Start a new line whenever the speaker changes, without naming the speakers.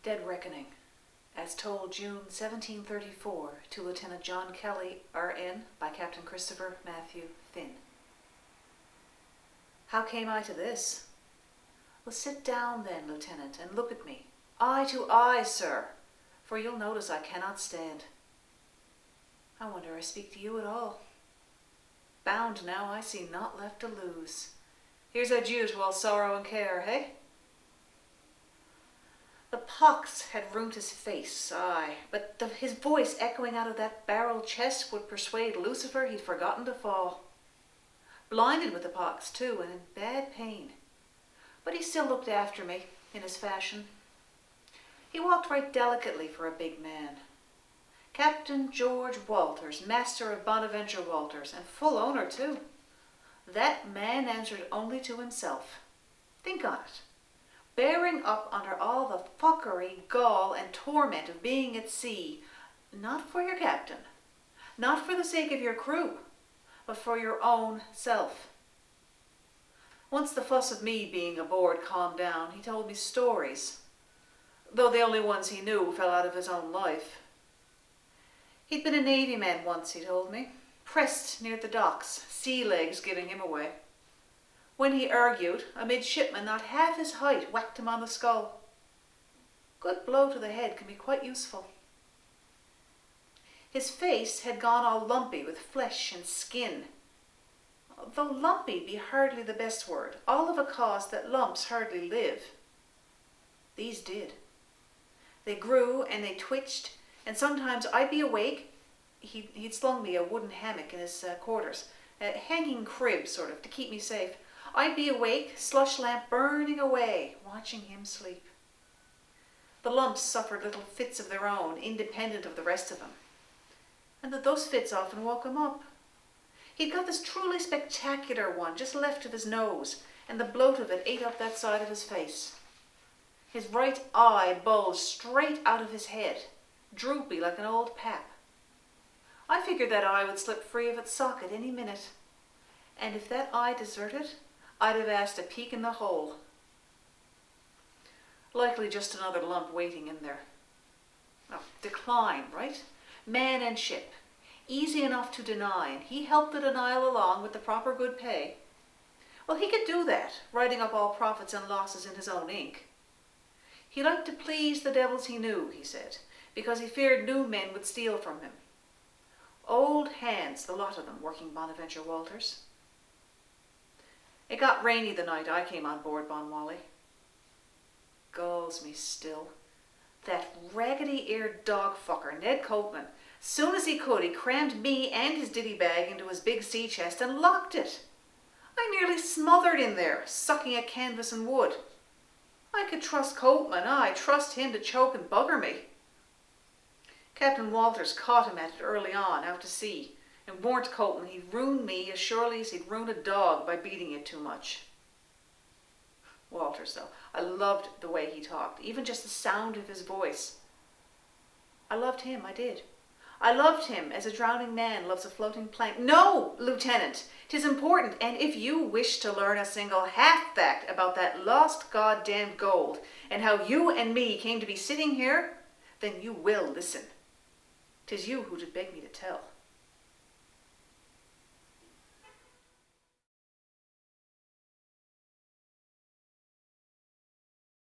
Dead Reckoning, as told June 1734 to Lieutenant John Kelly, R.N., by Captain Christopher Matthew Finn. How came I to this? Well, sit down then, Lieutenant, and look at me. Eye to eye, sir, for you'll notice I cannot stand. I wonder I speak to you at all. Bound now, I see naught left to lose. Here's adieu to all sorrow and care, hey? The pox had ruined his face, aye, but his voice echoing out of that barrel chest would persuade Lucifer he'd forgotten to fall. Blinded with the pox, too, and in bad pain. But he still looked after me, in his fashion. He walked right delicately for a big man. Captain George Walters, master of Bonaventure Walters, and full owner, too. That man answered only to himself. Think on it. Bearing up under all the fuckery, gall, and torment of being at sea, not for your captain, not for the sake of your crew, but for your own self. Once the fuss of me being aboard calmed down, he told me stories, though the only ones he knew fell out of his own life. He'd been a Navy man once, he told me, pressed near the docks, sea legs giving him away. When he argued, a midshipman not half his height whacked him on the skull. Good blow to the head can be quite useful. His face had gone all lumpy with flesh and skin. Though lumpy be hardly the best word, all of a cause that lumps hardly live. These did. They grew and they twitched, and sometimes I'd be awake. He'd slung me a wooden hammock in his quarters, a hanging crib sort of, to keep me safe. I'd be awake, slush lamp burning away, watching him sleep. The lumps suffered little fits of their own, independent of the rest of him. And those fits often woke him up. He'd got this truly spectacular one just left of his nose, and the bloat of it ate up that side of his face. His right eye bulged straight out of his head, droopy like an old pap. I figured that eye would slip free of its socket any minute. And if that eye deserted, I'd have asked a peek in the hole. Likely just another lump waiting in there. Oh, decline, right? Man and ship. Easy enough to deny, and he helped the denial along with the proper good pay. Well, he could do that, writing up all profits and losses in his own ink. He liked to please the devils he knew, he said, because he feared new men would steal from him. Old hands, the lot of them, working Bonaventure Walters. It got rainy the night I came on board Bonwally. Galls me still. That raggedy-eared dog-fucker, Ned Copeman, soon as he could, he crammed me and his ditty bag into his big sea chest and locked it. I nearly smothered in there, sucking at canvas and wood. I could trust Copeman, I trust him to choke and bugger me. Captain Walters caught him at it early on, out to sea, and warned Copeman he'd ruin me as surely as he'd ruin a dog by beating it too much. Walters, though, I loved the way he talked, even just the sound of his voice. I loved him, I did. I loved him as a drowning man loves a floating plank. No, Lieutenant, 'tis important, and if you wish to learn a single half fact about that lost goddamned gold, and how you and me came to be sitting here, then you will listen. 'Tis you who did beg me to tell.